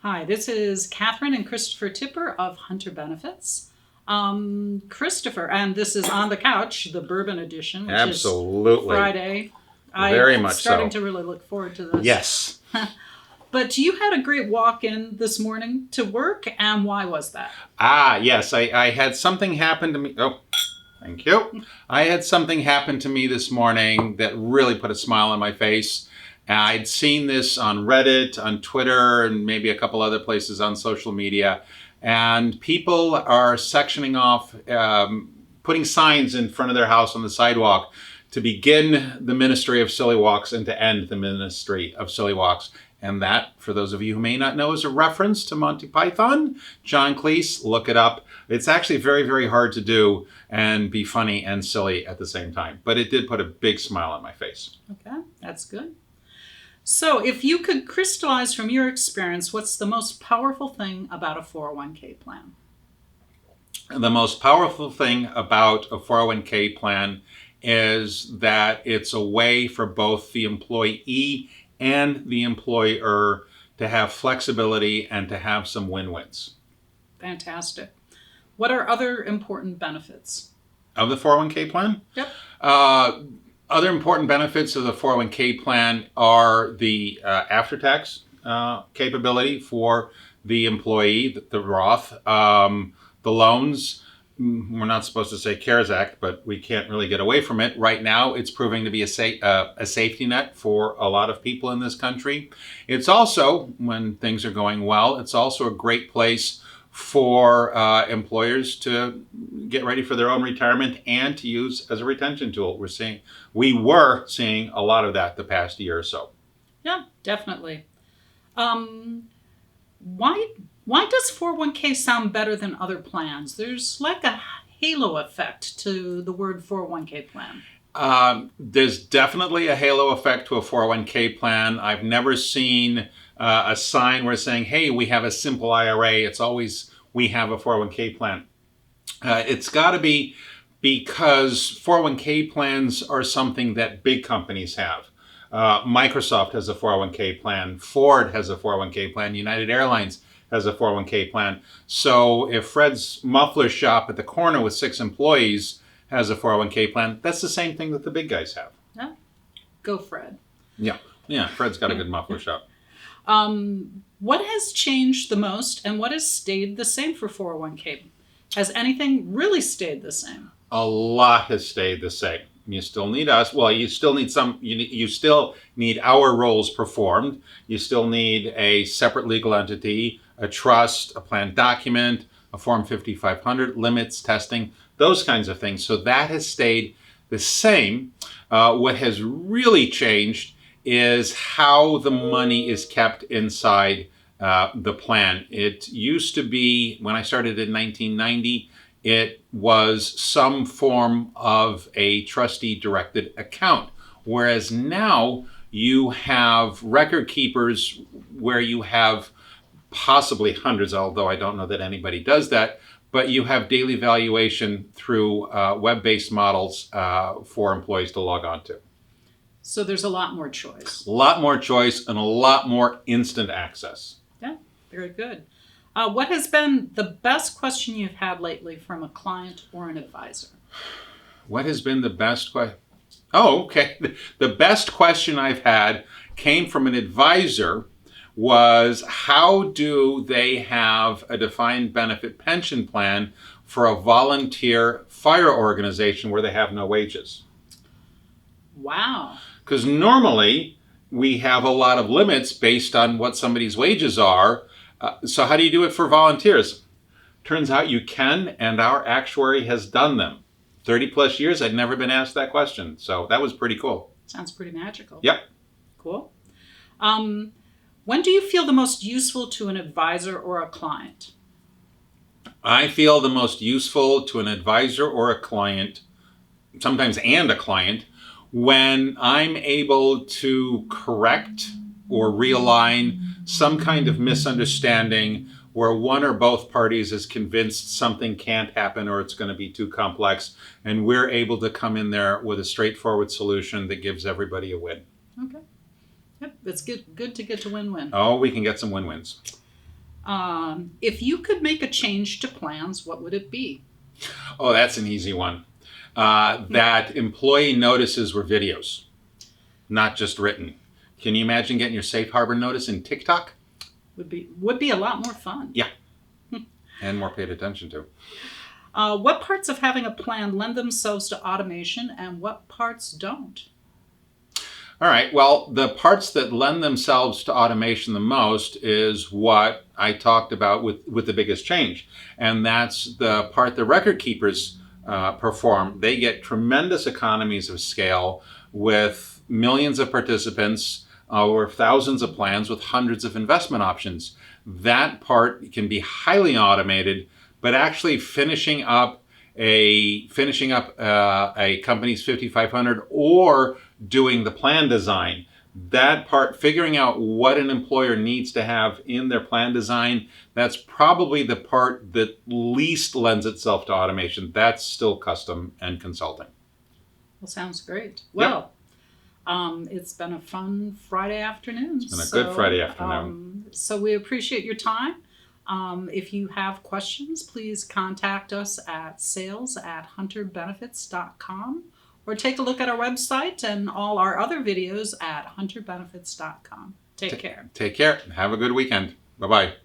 Hi, this is Katherine and Christopher Tipper of Hunter Benefits. Christopher, and this is On the Couch, the Bourbon edition, which Absolutely. is Friday. Very much I'm starting so. to really look forward to this. Yes. But you had a great walk-in this morning to work, and why was that? Yes. I had something happen to me. Oh, thank you. I had something happen to me this morning that really put a smile on my face. I'd seen this on Reddit, on Twitter, and maybe a couple other places on social media. And people are sectioning off, putting signs in front of their house on the sidewalk to begin the ministry of silly walks and to end the ministry of silly walks. And that, for those of you who may not know, is a reference to Monty Python. John Cleese, look it up. It's actually very, very hard to do and be funny and silly at the same time. But it did put a big smile on my face. Okay, that's good. So if you could crystallize from your experience, what's the most powerful thing about a 401k plan? The most powerful thing about a 401k plan is that it's a way for both the employee and the employer to have flexibility and to have some win-wins. Fantastic. What are other important benefits of the 401k plan? Yep. Other important benefits of the 401k plan are the after-tax capability for the employee, the Roth, the loans. We're not supposed to say CARES Act, but we can't really get away from it. Right now, it's proving to be a safety net for a lot of people in this country. It's also, when things are going well, it's also a great place for employers to get ready for their own retirement and to use as a retention tool. We were seeing a lot of that the past year or so. Yeah, definitely. Why does 401k sound better than other plans? There's like a halo effect to the word 401k plan. There's definitely a halo effect to a 401k plan. I've never seen a sign where it's saying, hey, we have a simple IRA. It's always, we have a 401k plan. It's got to be because 401k plans are something that big companies have. Microsoft has a 401k plan. Ford has a 401k plan. United Airlines has a 401k plan. So if Fred's muffler shop at the corner with 6 employees has a 401k plan, that's the same thing that the big guys have. Yeah. Go Fred. Yeah, Fred's got a good muffler shop. What has changed the most and what has stayed the same for 401k? Has anything really stayed the same? A lot has stayed the same. You still need us. Well, you still need you still need our roles performed. You still need a separate legal entity, a trust, a plan document, a Form 5500, limits, testing, those kinds of things. So that has stayed the same. What has really changed is how the money is kept inside the plan. It used to be, when I started in 1990, it was some form of a trustee-directed account. Whereas now you have record keepers where you have possibly hundreds, although I don't know that anybody does that, but you have daily valuation through web-based models for employees to log on to. So there's a lot more choice. A lot more choice and a lot more instant access. Yeah, very good. What has been the best question you've had lately from a client or an advisor? What has been the best question? Oh, okay. The best question I've had came from an advisor was, how do they have a defined benefit pension plan for a volunteer fire organization where they have no wages? Wow. Because normally we have a lot of limits based on what somebody's wages are. So how do you do it for volunteers? Turns out you can, and our actuary has done them. 30 plus years, I'd never been asked that question. So that was pretty cool. Sounds pretty magical. Yep. Cool. When do you feel the most useful to an advisor or a client? I feel the most useful to an advisor or a client, sometimes and a client, when I'm able to correct or realign some kind of misunderstanding where one or both parties is convinced something can't happen or it's going to be too complex, and we're able to come in there with a straightforward solution that gives everybody a win. Okay. Yep, it's good to get to win-win. Oh, we can get some win-wins. If you could make a change to plans, what would it be? Oh, that's an easy one. That employee notices were videos, not just written. Can you imagine getting your safe harbor notice in TikTok? Would be a lot more fun. Yeah. And more paid attention to. What parts of having a plan lend themselves to automation and what parts don't? All right. Well, the parts that lend themselves to automation the most is what I talked about with the biggest change. And that's the part the record keepers perform. They get tremendous economies of scale with millions of participants or thousands of plans with hundreds of investment options. That part can be highly automated, but actually finishing up a company's 5500 or doing the plan design, that part, figuring out what an employer needs to have in their plan design, that's probably the part that least lends itself to automation. That's still custom and consulting. Well, sounds great. Well, it's been a fun Friday afternoon. It's been a good Friday afternoon. So we appreciate your time. If you have questions, please contact us at sales@hunterbenefits.com or take a look at our website and all our other videos at hunterbenefits.com. Take care. Take care. Have a good weekend. Bye-bye.